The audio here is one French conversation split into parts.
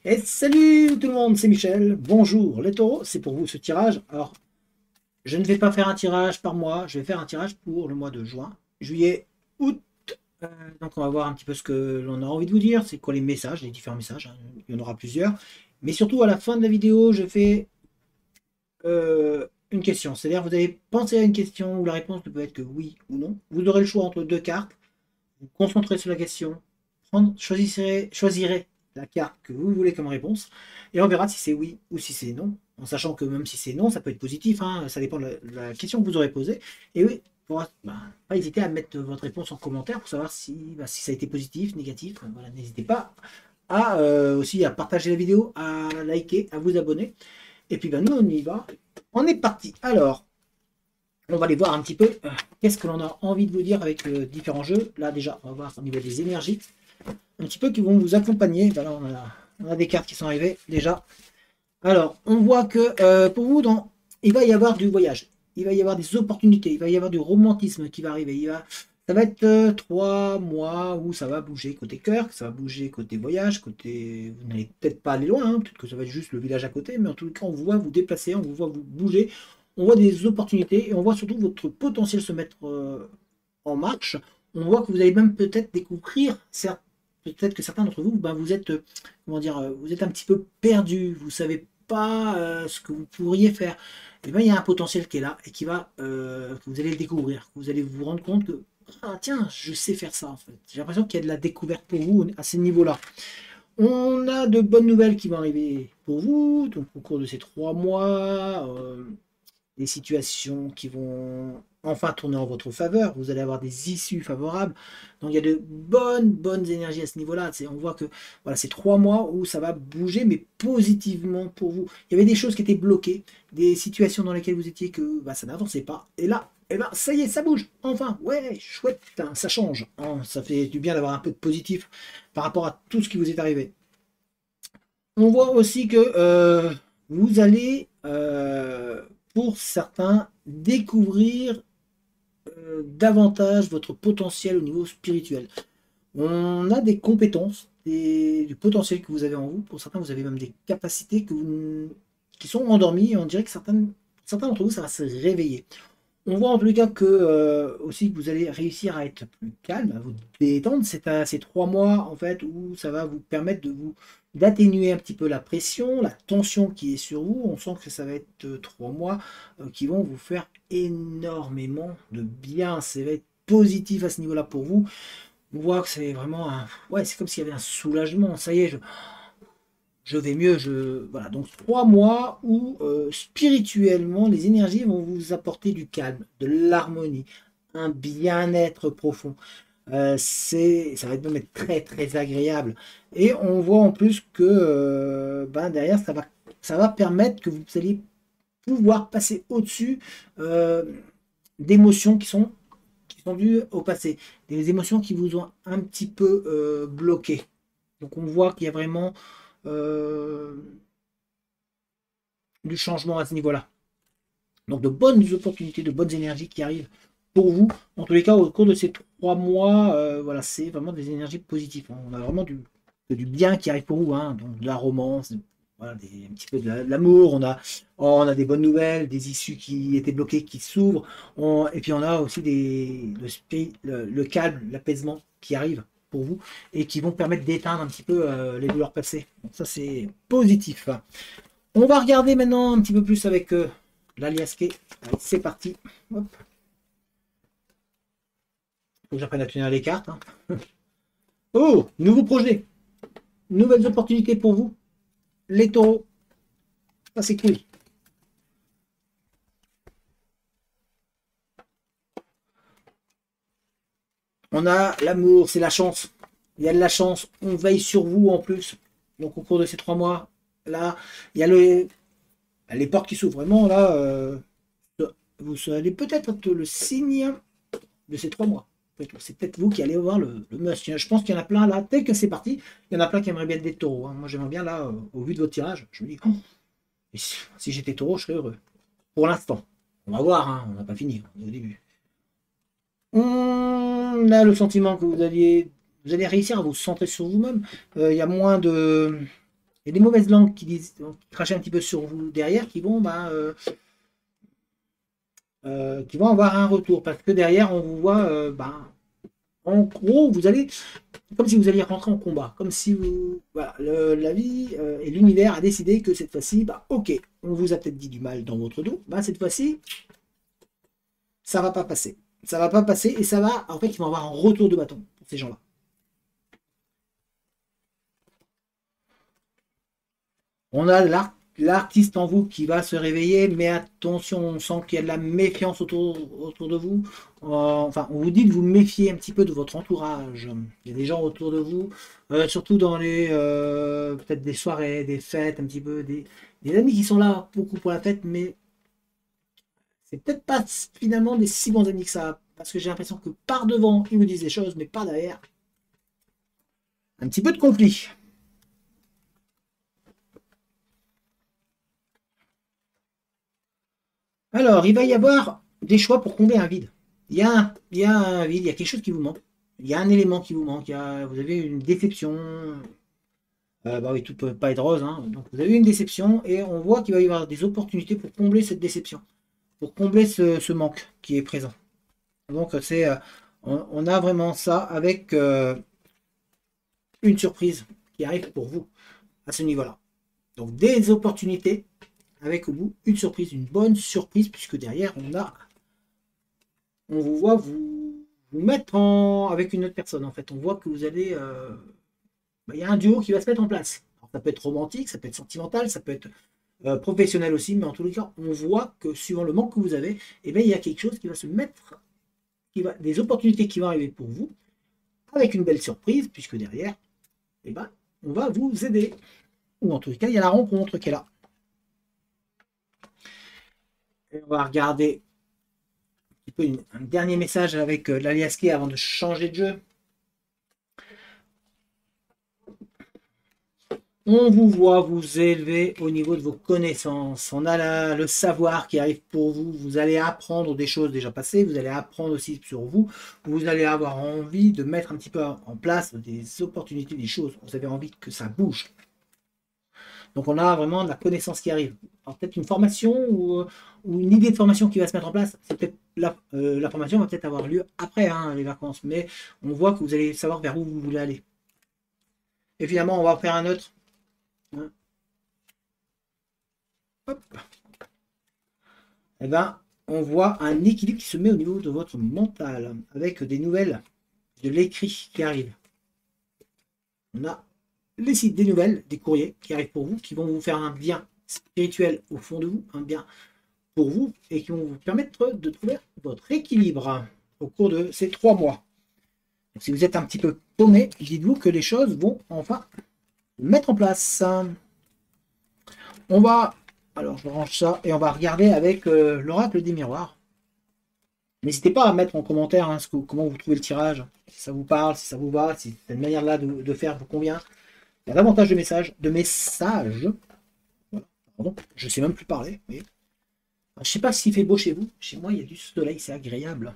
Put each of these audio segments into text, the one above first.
Et salut tout le monde, c'est Michel. Bonjour les taureaux, c'est pour vous ce tirage. Alors, je ne vais pas faire un tirage par mois, je vais faire un tirage pour le mois de juin, juillet, août. Euh, donc on va voir un petit peu ce que l'on a envie de vous dire, c'est quoi les messages, les différents messages, hein. Il y en aura plusieurs. Mais surtout à la fin de la vidéo, je fais une question. C'est-à-dire vous avez pensé à une question où la réponse ne peut être que oui ou non. Vous aurez le choix entre deux cartes. Vous concentrez sur la question, choisirez la carte que vous voulez comme réponse, et on verra si c'est oui ou si c'est non, en sachant que même si c'est non, ça peut être positif, hein, ça dépend de la question que vous aurez posée. Et oui, pas hésiter à mettre votre réponse en commentaire pour savoir si ça a été positif, négatif. Voilà, n'hésitez pas à aussi à partager la vidéo, à liker, à vous abonner. Et puis nous on y va. On est parti. Alors, on va aller voir un petit peu qu'est-ce que l'on a envie de vous dire avec différents jeux. Là déjà, on va voir au niveau des énergies, un petit peu qui vont vous accompagner. Voilà, on a des cartes qui sont arrivées déjà. Alors, on voit que pour vous, il va y avoir du voyage, il va y avoir des opportunités, il va y avoir du romantisme qui va arriver. Ça va être 3 mois où ça va bouger côté cœur, ça va bouger côté voyage, côté. Vous n'allez peut-être pas aller loin, hein, peut-être que ça va être juste le village à côté, mais en tout cas, on vous voit vous déplacer, on vous voit vous bouger, on voit des opportunités et on voit surtout votre potentiel se mettre en marche. On voit que vous allez même peut-être découvrir, peut-être que certains d'entre vous, vous êtes, comment dire, vous êtes un petit peu perdu, vous savez pas ce que vous pourriez faire. Et il y a un potentiel qui est là et que vous allez le découvrir, que vous allez vous rendre compte que ah tiens, je sais faire ça en fait. J'ai l'impression qu'il y a de la découverte pour vous à ce niveau-là. On a de bonnes nouvelles qui vont arriver pour vous, donc au cours de ces 3 mois, des situations qui vont enfin tourner en votre faveur, vous allez avoir des issues favorables. Donc il y a de bonnes énergies à ce niveau-là. On voit que voilà, c'est 3 mois où ça va bouger, mais positivement pour vous. Il y avait des choses qui étaient bloquées, des situations dans lesquelles vous étiez que ça n'avançait pas. Et là, ça y est, ça bouge. Enfin, ouais, chouette, hein, ça change, hein. Ça fait du bien d'avoir un peu de positif par rapport à tout ce qui vous est arrivé. On voit aussi que vous allez, pour certains, découvrir davantage votre potentiel au niveau spirituel. On a des compétences, du potentiel que vous avez en vous. Pour certains, vous avez même des capacités qui sont endormies. Et on dirait que certains d'entre vous, ça va se réveiller. On voit en tous les cas que aussi que vous allez réussir à être plus calme, à vous détendre. C'est à ces 3 mois en fait où ça va vous permettre de vous d'atténuer un petit peu la pression, la tension qui est sur vous. On sent que ça va être 3 mois qui vont vous faire énormément de bien. Ça va être positif à ce niveau-là pour vous. On voit que c'est vraiment ouais, c'est comme s'il y avait un soulagement. Ça y est, je vais mieux. Voilà, donc 3 mois où spirituellement les énergies vont vous apporter du calme, de l'harmonie, un bien-être profond. Ça va même être très très agréable. Et on voit en plus que derrière ça va permettre que vous allez pouvoir passer au-dessus euh, d'émotions qui sont dues au passé, des émotions qui vous ont un petit peu bloqué. Donc on voit qu'il y a vraiment euh, du changement à ce niveau-là. Donc de bonnes opportunités, de bonnes énergies qui arrivent pour vous. En tous les cas, au cours de ces 3 mois, voilà, c'est vraiment des énergies positives. On a vraiment du bien qui arrive pour vous, hein. Donc de la romance, voilà, un petit peu de l'amour. On a des bonnes nouvelles, des issues qui étaient bloquées qui s'ouvrent. Et puis on a aussi le calme, l'apaisement qui arrive pour vous et qui vont permettre d'éteindre un petit peu les douleurs passées. Donc ça c'est positif. On va regarder maintenant un petit peu plus avec l'alias Key. Allez, c'est parti. Hop. Faut que j'apprenne à tenir les cartes, hein. Oh, nouveau projet. Nouvelles opportunités pour vous. Les taureaux. Ça, c'est cool. On a l'amour, c'est la chance. Il y a de la chance. On veille sur vous en plus. Donc, au cours de ces 3 mois, là, il y a les portes qui s'ouvrent. Vraiment, là, vous allez peut-être être le signe de ces 3 mois. C'est peut-être vous qui allez voir le must. Je pense qu'il y en a plein là, tel que c'est parti, il y en a plein qui aimeraient bien être des taureaux, hein. Moi j'aimerais bien là, au vu de votre tirage, je me dis, oh, si j'étais taureau, je serais heureux. Pour l'instant. On va voir, hein, on n'a pas fini, on est au début. On a le sentiment que vous allez réussir à vous centrer sur vous-même. Il y a moins de. Il y a des mauvaises langues qui disent, qui crachent un petit peu sur vous derrière, qui vont avoir un retour. Parce que derrière, on vous voit, en gros, vous allez, comme si vous alliez rentrer en combat. Comme si vous, voilà, la vie et l'univers a décidé que cette fois-ci, ok, on vous a peut-être dit du mal dans votre dos. Cette fois-ci, ça va pas passer. Ça va pas passer et ça va, en fait, ils vont avoir un retour de bâton pour ces gens-là. On a l'artiste en vous qui va se réveiller, mais attention, on sent qu'il y a de la méfiance autour de vous. Enfin, on vous dit de vous méfier un petit peu de votre entourage. Il y a des gens autour de vous, surtout dans les peut-être des soirées, des fêtes, un petit peu, des amis qui sont là beaucoup pour la fête, mais c'est peut-être pas finalement des si bons amis que ça. Parce que j'ai l'impression que par devant, ils vous disent des choses, mais par derrière, un petit peu de conflit. Alors, il va y avoir des choix pour combler un vide. Il y a un vide, il y a quelque chose qui vous manque. Il y a un élément qui vous manque. Vous avez une déception. Oui, tout peut pas être rose, hein. Donc, vous avez une déception et on voit qu'il va y avoir des opportunités pour combler cette déception, pour combler ce manque qui est présent. Donc, on a vraiment ça avec une surprise qui arrive pour vous à ce niveau-là. Donc, des opportunités avec au bout une surprise, une bonne surprise, puisque derrière, on vous voit vous mettre avec une autre personne. En fait, on voit que vous allez. Il y a un duo qui va se mettre en place. Alors, ça peut être romantique, ça peut être sentimental, ça peut être professionnel aussi, mais en tous les cas, on voit que suivant le manque que vous avez, il y a quelque chose qui va se mettre, des opportunités qui vont arriver pour vous, avec une belle surprise, puisque derrière, on va vous aider. Ou en tous les cas, il y a la rencontre qui est là. Et on va regarder un dernier message avec l'alias key avant de changer de jeu. On vous voit vous élever au niveau de vos connaissances. On a le savoir qui arrive pour vous. Vous allez apprendre des choses déjà passées. Vous allez apprendre aussi sur vous. Vous allez avoir envie de mettre un petit peu en place des opportunités, des choses. Vous avez envie que ça bouge. Donc on a vraiment de la connaissance qui arrive. Alors peut-être une formation ou une idée de formation qui va se mettre en place. C'est peut-être la formation va peut-être avoir lieu après les vacances, mais on voit que vous allez savoir vers où vous voulez aller. Et finalement, on va faire un autre. Hop. On voit un équilibre qui se met au niveau de votre mental avec des nouvelles, de l'écrit qui arrive. On a les sites des nouvelles, des courriers qui arrivent pour vous, qui vont vous faire un bien spirituel au fond de vous, un bien pour vous et qui vont vous permettre de trouver votre équilibre au cours de ces 3 mois. Donc, si vous êtes un petit peu paumé, dites-vous que les choses vont enfin se mettre en place. On va, alors je range ça et on va regarder avec l'oracle des miroirs. N'hésitez pas à mettre en commentaire comment vous trouvez le tirage, si ça vous parle, si ça vous va, si cette manière-là de faire vous convient. Il y a davantage de messages. Voilà. Pardon, je ne sais même plus parler. Mais... je ne sais pas s'il fait beau chez vous. Chez moi, il y a du soleil, c'est agréable.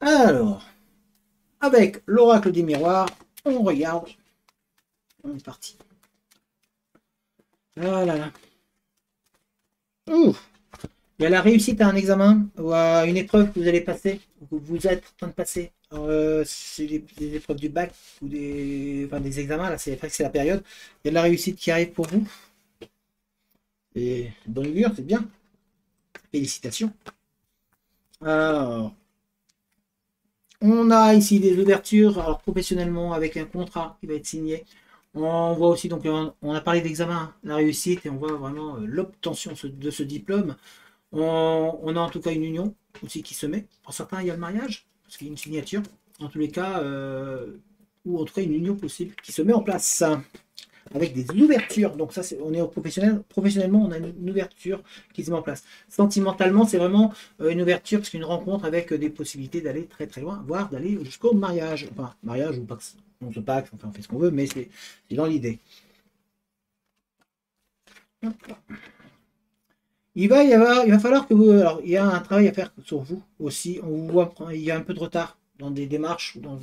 Alors, avec l'oracle des miroirs, on regarde. On est parti. Voilà. Ouh. Il y a la réussite à un examen ou à une épreuve que vous allez passer, ou que vous êtes en train de passer. C'est des épreuves du bac ou des examens, là, c'est la période. Il y a de la réussite qui arrive pour vous. Et bonne augure, c'est bien. Félicitations. Alors, on a ici des ouvertures, alors professionnellement avec un contrat qui va être signé. On voit aussi, donc on a parlé d'examen, la réussite, et on voit vraiment l'obtention de ce diplôme. On a en tout cas une union aussi qui se met. Pour certains, il y a le mariage, parce qu'il y a une signature. En tous les cas, ou en tout cas une union possible qui se met en place avec des ouvertures. Donc ça, on est au professionnel. Professionnellement, on a une ouverture qui se met en place. Sentimentalement, c'est vraiment une ouverture, parce qu'une rencontre avec des possibilités d'aller très très loin, voire d'aller jusqu'au mariage. Enfin, mariage ou pas, on se paxe, enfin on fait ce qu'on veut, mais c'est dans l'idée. Il va falloir que vous. Alors, il y a un travail à faire sur vous aussi. On vous voit, il y a un peu de retard dans des démarches, on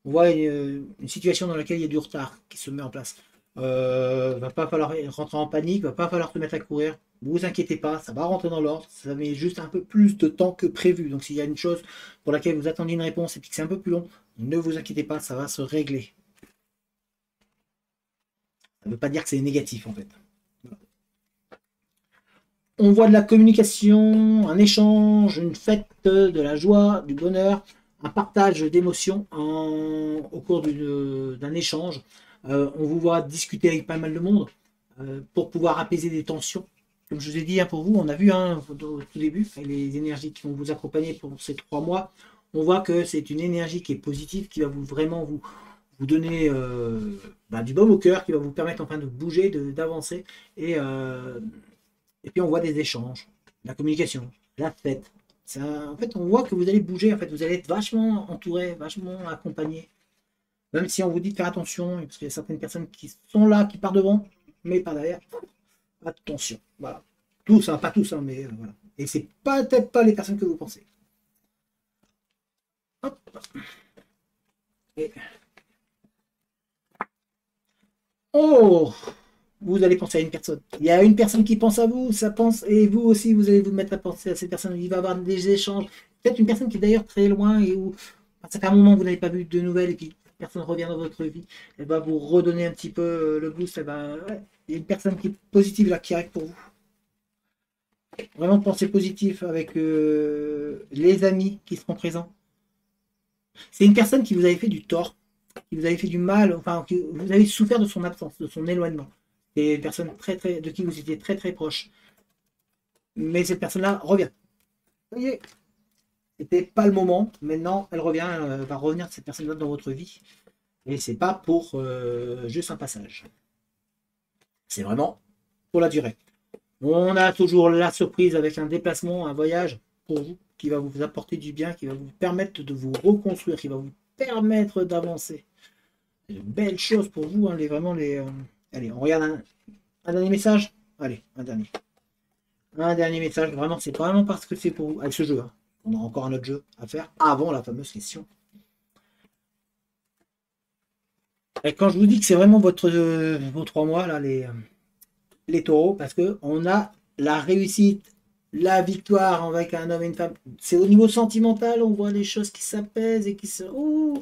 voit une situation dans laquelle il y a du retard qui se met en place. Va pas falloir rentrer en panique, va pas falloir se mettre à courir. Vous inquiétez pas, ça va rentrer dans l'ordre. Ça met juste un peu plus de temps que prévu. Donc s'il y a une chose pour laquelle vous attendiez une réponse et puis que c'est un peu plus long, ne vous inquiétez pas, ça va se régler. Ça ne veut pas dire que c'est négatif en fait. Voilà. On voit de la communication, un échange, une fête, de la joie, du bonheur, un partage d'émotions au cours d'un échange. On vous voit discuter avec pas mal de monde pour pouvoir apaiser des tensions. Comme je vous ai dit, hein, pour vous, on a vu au tout début, les énergies qui vont vous accompagner pour ces 3 mois, on voit que c'est une énergie qui est positive, qui va vraiment vous donner du baume au cœur, qui va vous permettre enfin de bouger, d'avancer. Et puis on voit des échanges, la communication, la fête. En fait, on voit que vous allez bouger, en fait, vous allez être vachement entouré, vachement accompagné. Même si on vous dit de faire attention, parce qu'il y a certaines personnes qui sont là, qui partent devant, mais par derrière. Attention, voilà. Tous, hein, pas tous, hein, mais voilà. Et c'est peut-être pas les personnes que vous pensez. Hop. Et... Oh, vous allez penser à une personne. Il y a une personne qui pense à vous, ça pense, et vous aussi, vous allez vous mettre à penser à cette personne. Il va y avoir des échanges. Peut-être une personne qui est d'ailleurs très loin et où ça fait un moment que vous n'avez pas vu de nouvelles et puis personne revient dans votre vie. Elle va vous redonner un petit peu le boost. Ouais, il y a une personne qui est positive là, qui arrive pour vous. Vraiment pensez positif avec les amis qui seront présents. C'est une personne qui vous avait fait du tort, qui vous avait fait du mal, enfin, que vous avez souffert de son absence, de son éloignement. C'est une personne de qui vous étiez très très proche. Mais cette personne-là revient. Vous voyez, c'était pas le moment. Maintenant, elle revient, va revenir cette personne-là dans votre vie. Et c'est pas pour juste un passage. C'est vraiment pour la durée. On a toujours la surprise avec un déplacement, un voyage pour vous, qui va vous apporter du bien, qui va vous permettre de vous reconstruire, qui va vous permettre d'avancer. De belles choses pour vous, hein, allez, on regarde un dernier message. Allez, un dernier. Un dernier message, vraiment, c'est vraiment parce que c'est pour vous, avec ce jeu. Hein. On a encore un autre jeu à faire avant la fameuse question. Et quand je vous dis que c'est vraiment vos 3 mois, là, les taureaux, parce que on a la réussite, la victoire avec un homme et une femme. C'est au niveau sentimental, on voit les choses qui s'apaisent et qui se... Ouh,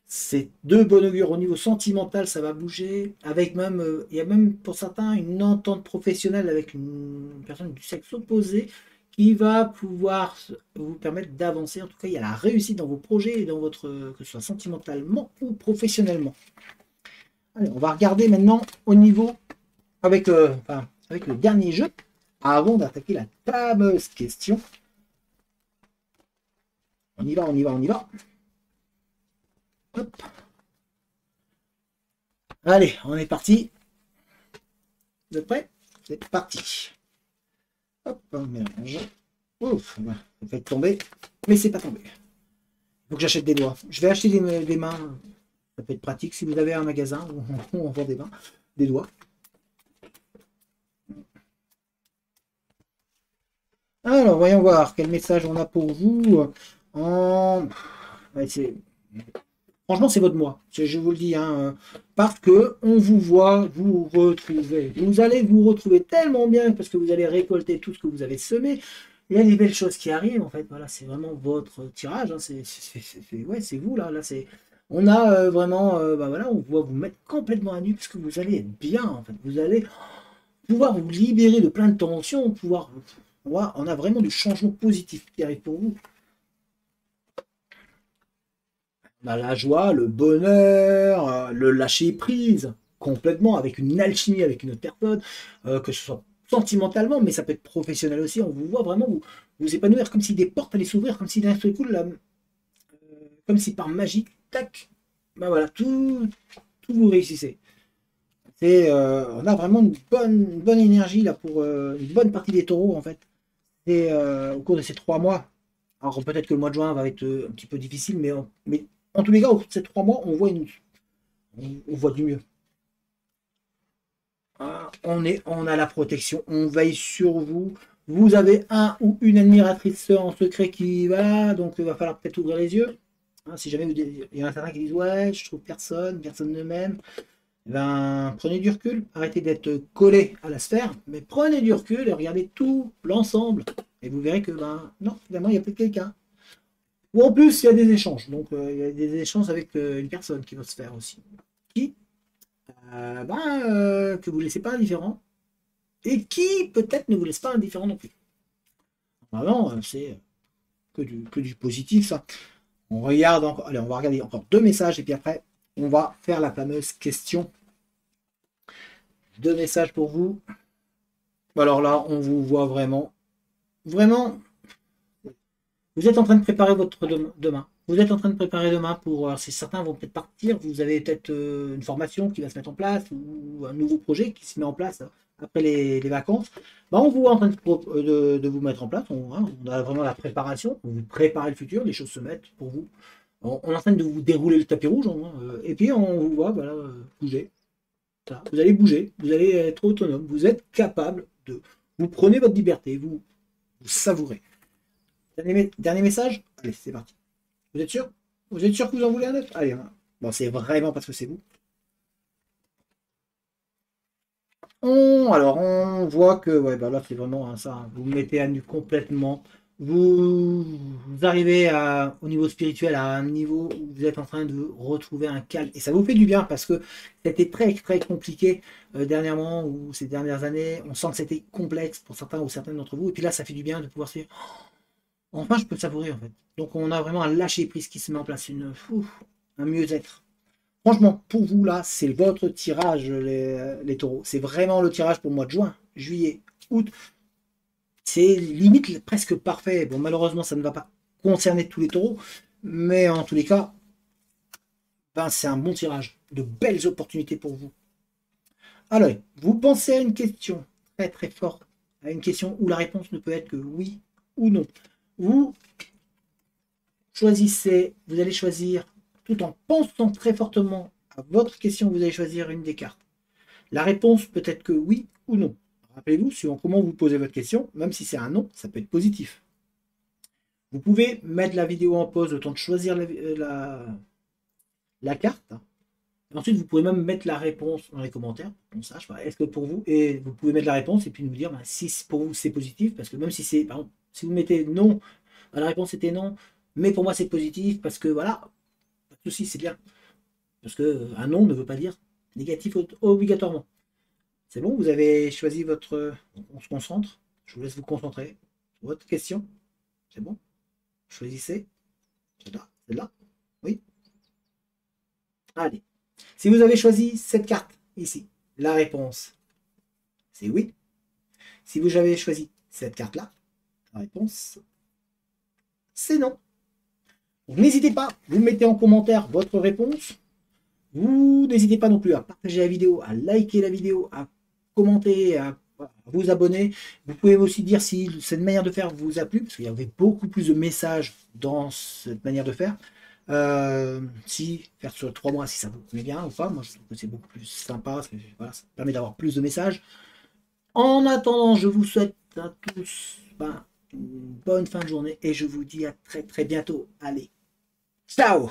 c'est de bon augure. Au niveau sentimental, ça va bouger. Avec même, il y a même pour certains une entente professionnelle avec une personne du sexe opposé qui va pouvoir vous permettre d'avancer. En tout cas, il y a la réussite dans vos projets et dans votre, que ce soit sentimentalement ou professionnellement. Allez, on va regarder maintenant au niveau avec le dernier jeu avant d'attaquer la fameuse question. On y va, on y va, on y va. Hop. Allez, on est parti. Vous êtes prêts? C'est parti. Hop, on mélange. Ouf, ça fait tomber, mais c'est pas tombé. Il faut que j'achète des doigts. Je vais acheter des mains. Ça peut être pratique si vous avez un magasin où on vend des mains, des doigts. Alors, voyons voir quel message on a pour vous. Franchement, c'est votre mois. Je vous le dis, hein, parce que on vous voit vous retrouver. Vous allez vous retrouver tellement bien parce que vous allez récolter tout ce que vous avez semé. Il y a des belles choses qui arrivent. En fait, voilà, c'est vraiment votre tirage. Hein, c'est vous là. On a vraiment, voilà, on va vous mettre complètement à nu parce que vous allez être bien. En fait, vous allez pouvoir vous libérer de plein de tensions, on a vraiment du changement positif qui arrive pour vous. On a la joie, le bonheur, le lâcher prise complètement avec une alchimie avec une autre personne, que ce soit sentimentalement, mais ça peut être professionnel aussi. On vous voit vraiment vous épanouir comme si des portes allaient s'ouvrir, comme si d'un seul coup, comme si par magie, tac, voilà, tout vous réussissez. On a vraiment une bonne énergie là pour une bonne partie des taureaux en fait. Et au cours de ces 3 mois, alors peut-être que le mois de juin va être un petit peu difficile, mais en tous les cas, au cours de ces 3 mois, on voit du mieux. On a la protection, on veille sur vous. Vous avez un ou une admiratrice en secret qui va, donc il va falloir peut-être ouvrir les yeux. Hein, si jamais il y en a certains qui disent ouais, je trouve personne ne m'aime. Eh ben, prenez du recul, arrêtez d'être collé à la sphère, mais prenez du recul et regardez tout l'ensemble. Et vous verrez que, ben, non, finalement, il y a peut-être quelqu'un. Ou en plus, il y a des échanges. Donc, il y a des échanges avec une personne qui va se faire aussi. Qui, que vous ne laissez pas indifférent. Et qui, peut-être, ne vous laisse pas indifférent non plus. Vraiment, c'est que du positif, ça. On regarde encore. Allez, on va regarder encore 2 messages et puis après, on va faire la fameuse question. 2 messages pour vous. Alors là, on vous voit vraiment. Vraiment, vous êtes en train de préparer votre demain. Vous êtes en train de préparer demain pour. Alors, certains vont peut-être partir. Vous avez peut-être une formation qui va se mettre en place ou un nouveau projet qui se met en place après les vacances. Ben, on vous voit en train de vous mettre en place. On a vraiment la préparation. Vous préparez le futur. Les choses se mettent pour vous. On est en train de vous dérouler le tapis rouge. Et puis, on vous voit voilà, bouger. Ça. Vous allez bouger. Vous allez être autonome. Vous êtes capable de. Vous prenez votre liberté. Vous savourez. Dernier message. Allez, c'est parti. Vous êtes sûr? Vous êtes sûr que vous en voulez un autre? Allez, hein. Bon, c'est vraiment parce que c'est vous. Alors, on voit que, ouais, bah là, c'est vraiment hein, ça. Vous vous mettez à nu complètement. Vous arrivez au niveau spirituel à un niveau où vous êtes en train de retrouver un calme. Et ça vous fait du bien parce que c'était très, très compliqué dernièrement ou ces dernières années. On sent que c'était complexe pour certains ou certaines d'entre vous. Et puis là, ça fait du bien de pouvoir se dire, enfin, je peux le savourer en fait. Donc, on a vraiment un lâcher prise qui se met en place, un mieux-être. Franchement, pour vous, là, c'est votre tirage, les taureaux. C'est vraiment le tirage pour le mois de juin, juillet, août. C'est limite presque parfait. Bon, malheureusement, ça ne va pas concerner tous les taureaux. Mais en tous les cas, ben, c'est un bon tirage. De belles opportunités pour vous. Alors, vous pensez à une question très très forte, à une question où la réponse ne peut être que oui ou non. Vous choisissez, vous allez choisir, tout en pensant très fortement à votre question, vous allez choisir une des cartes. La réponse peut être que oui ou non. Rappelez-vous, suivant comment vous posez votre question, même si c'est un non, ça peut être positif. Vous pouvez mettre la vidéo en pause le temps de choisir la carte. Ensuite, vous pouvez même mettre la réponse dans les commentaires. On sache, est-ce que pour vous, et vous pouvez mettre la réponse et puis nous dire ben, si pour vous c'est positif, parce que même si c'est, par exemple, si vous mettez non, la réponse était non, mais pour moi c'est positif, parce que voilà, pas de souci, c'est bien. Parce que un non ne veut pas dire négatif obligatoirement. C'est bon, vous avez choisi votre. On se concentre. Je vous laisse vous concentrer sur votre question. C'est bon. Choisissez. C'est là. C'est là. Oui. Allez. Si vous avez choisi cette carte ici, la réponse, c'est oui. Si vous avez choisi cette carte-là, la réponse, c'est non. Donc n'hésitez pas, vous mettez en commentaire votre réponse. Vous n'hésitez pas non plus à partager la vidéo, à liker la vidéo, à commenter, à vous abonner. Vous pouvez aussi dire si cette manière de faire vous a plu, parce qu'il y avait beaucoup plus de messages dans cette manière de faire. Si faire sur 3 mois, si ça vous plaît bien ou pas, moi je trouve que c'est beaucoup plus sympa, parce que, voilà, ça permet d'avoir plus de messages. En attendant, je vous souhaite à tous une bonne fin de journée et je vous dis à très très bientôt. Allez, ciao!